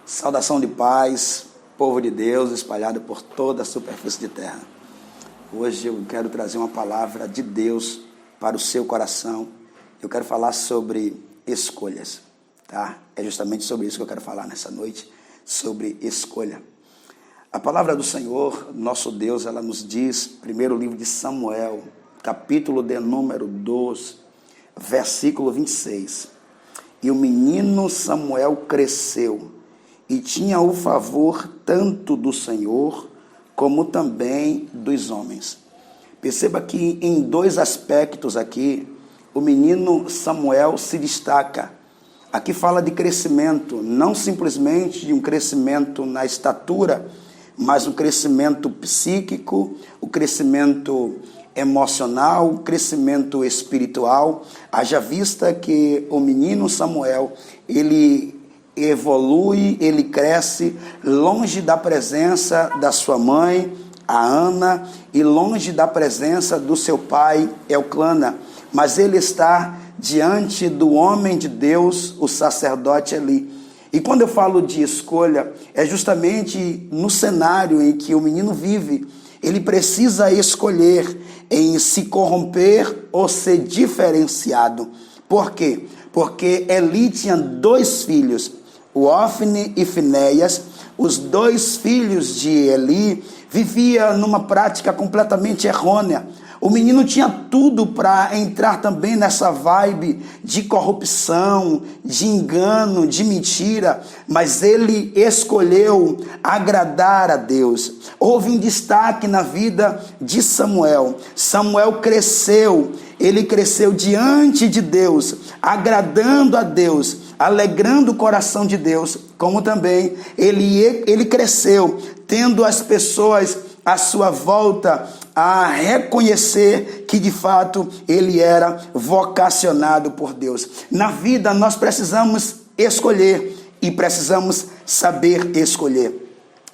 Saudação de paz, povo de Deus espalhado por toda a superfície de terra. Hoje eu quero trazer uma palavra de Deus para o seu coração. Eu quero falar sobre escolhas, tá? É justamente sobre isso que eu quero falar nessa noite, sobre escolha. A palavra do Senhor, nosso Deus, ela nos diz, primeiro livro de Samuel, capítulo de número 12, versículo 26. E o menino Samuel cresceu e tinha o favor tanto do Senhor como também dos homens. Perceba que em dois aspectos aqui, o menino Samuel se destaca. Aqui fala de crescimento, não simplesmente de um crescimento na estatura, mas um crescimento psíquico, o crescimento emocional, o crescimento espiritual. Haja vista que o menino Samuel, ele evolui, ele cresce longe da presença da sua mãe, a Ana, e longe da presença do seu pai, Elcana, mas ele está diante do homem de Deus, o sacerdote Eli. E quando eu falo de escolha, é justamente no cenário em que o menino vive. Ele precisa escolher em se corromper ou ser diferenciado. Por quê? Porque Eli tinha dois filhos, o Ofni e Finéias. Os dois filhos de Eli viviam numa prática completamente errônea. O menino tinha tudo para entrar também nessa vibe de corrupção, de engano, de mentira, mas ele escolheu agradar a Deus. Houve um destaque na vida de Samuel. Samuel cresceu, ele cresceu diante de Deus, agradando a Deus, alegrando o coração de Deus, como também ele cresceu, tendo as pessoas à sua volta a reconhecer que de fato ele era vocacionado por Deus. Na vida nós precisamos escolher e precisamos saber escolher.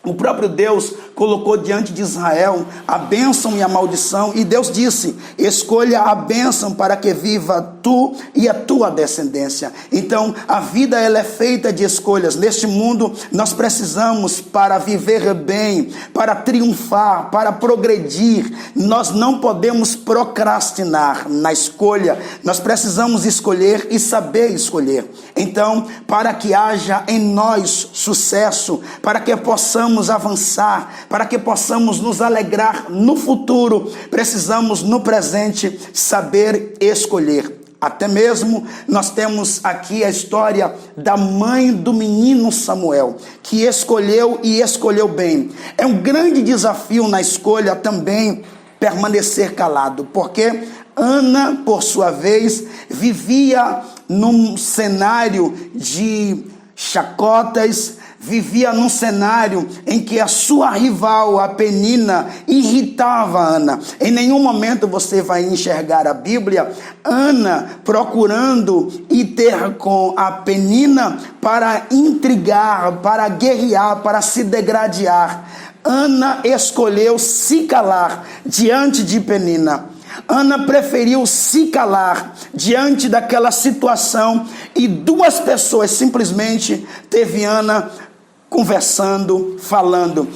O próprio Deus colocou diante de Israel a bênção e a maldição, e Deus disse: escolha a bênção para que viva tu e a tua descendência. Então a vida ela é feita de escolhas. Neste mundo nós precisamos, para viver bem, para triunfar, para progredir, nós não podemos procrastinar na escolha. Nós precisamos escolher e saber escolher. Então, para que haja em nós sucesso, para que possamos avançar, para que possamos nos alegrar no futuro, precisamos no presente saber escolher. Até mesmo nós temos aqui a história da mãe do menino Samuel, que escolheu e escolheu bem. É um grande desafio na escolha também permanecer calado, porque Ana, por sua vez, vivia num cenário de chacotas, vivia num cenário em que a sua rival, a Penina, irritava Ana. Em nenhum momento você vai enxergar a Bíblia Ana procurando ir ter com a Penina para intrigar, para guerrear, para se degradar. Ana escolheu se calar diante de Penina. Ana preferiu se calar diante daquela situação, e duas pessoas simplesmente teve Ana conversando, falando,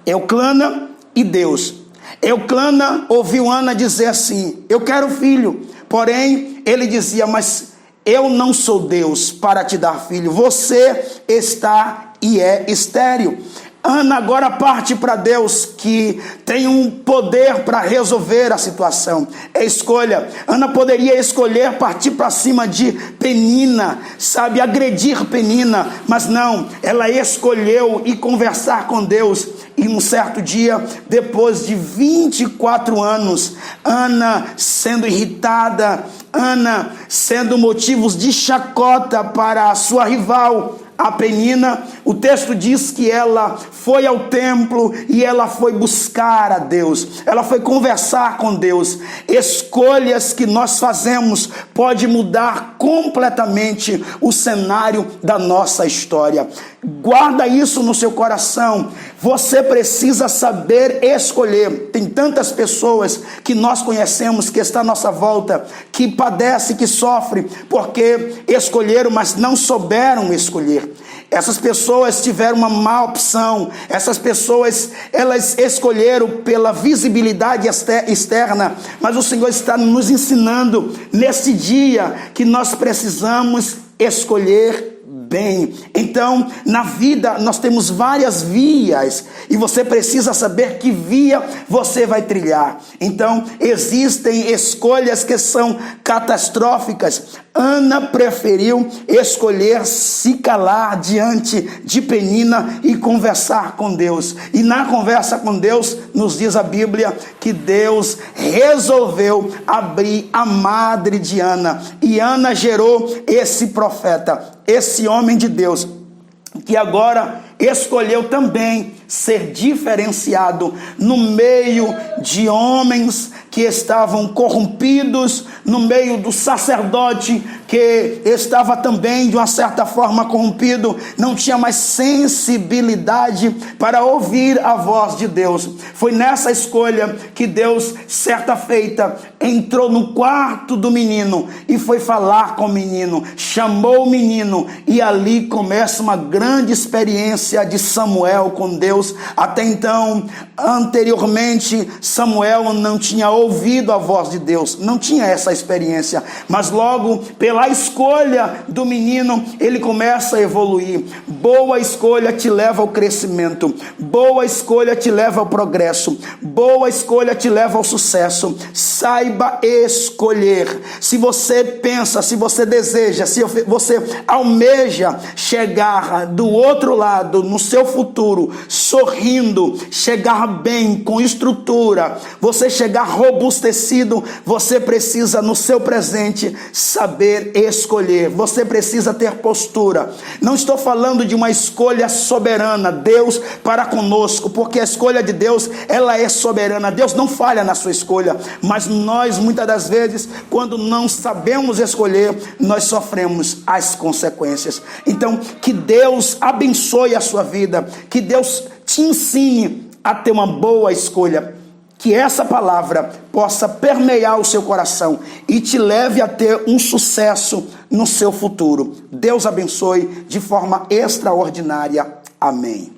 Elcana e Deus. Elcana ouviu Ana dizer assim: eu quero filho. Porém, ele dizia: mas eu não sou Deus para te dar filho. Você está e é estéril. Ana agora parte para Deus, que tem um poder para resolver a situação. É escolha. Ana poderia escolher partir para cima de Penina, sabe, agredir Penina, mas não, ela escolheu ir conversar com Deus. E um certo dia, depois de 24 anos, Ana sendo irritada, Ana sendo motivos de chacota para a sua rival, a Penina, o texto diz que ela foi ao templo e ela foi buscar a Deus, ela foi conversar com Deus. Escolhas que nós fazemos pode mudar completamente o cenário da nossa história. Guarda isso no seu coração. Você precisa saber escolher. Tem tantas pessoas que nós conhecemos, que está à nossa volta, que padecem, que sofrem, porque escolheram, mas não souberam escolher. Essas pessoas tiveram uma má opção. Essas pessoas, elas escolheram pela visibilidade externa. Mas o Senhor está nos ensinando nesse dia que nós precisamos escolher bem. Então, na vida nós temos várias vias e você precisa saber que via você vai trilhar. Então, existem escolhas que são catastróficas. Ana preferiu escolher se calar diante de Penina e conversar com Deus. E na conversa com Deus, nos diz a Bíblia que Deus resolveu abrir a madre de Ana. E Ana gerou esse profeta, esse homem de Deus, que agora escolheu também ser diferenciado no meio de homens que estavam corrompidos, no meio do sacerdote que estava também de uma certa forma corrompido, não tinha mais sensibilidade para ouvir a voz de Deus. Foi nessa escolha que Deus, certa feita, entrou no quarto do menino e foi falar com o menino, chamou o menino, e ali começa uma grande experiência de Samuel com Deus. Até então, anteriormente, Samuel não tinha ouvido a voz de Deus, não tinha essa experiência, mas logo pela escolha do menino, ele começa a evoluir. Boa escolha te leva ao crescimento, boa escolha te leva ao progresso, boa escolha te leva ao sucesso. Saiba escolher. Se você pensa, se você deseja, se você almeja chegar do outro lado, no seu futuro, sorrindo, chegar bem, com estrutura, você chegar robustecido, você precisa no seu presente saber escolher. Você precisa ter postura. Não estou falando de uma escolha soberana, Deus para conosco, porque a escolha de Deus, ela é soberana. Deus não falha na sua escolha, mas nós muitas das vezes, quando não sabemos escolher, nós sofremos as consequências. Então, que Deus abençoe a sua vida, que Deus te ensine a ter uma boa escolha, que essa palavra possa permear o seu coração e te leve a ter um sucesso no seu futuro. Deus abençoe de forma extraordinária. Amém.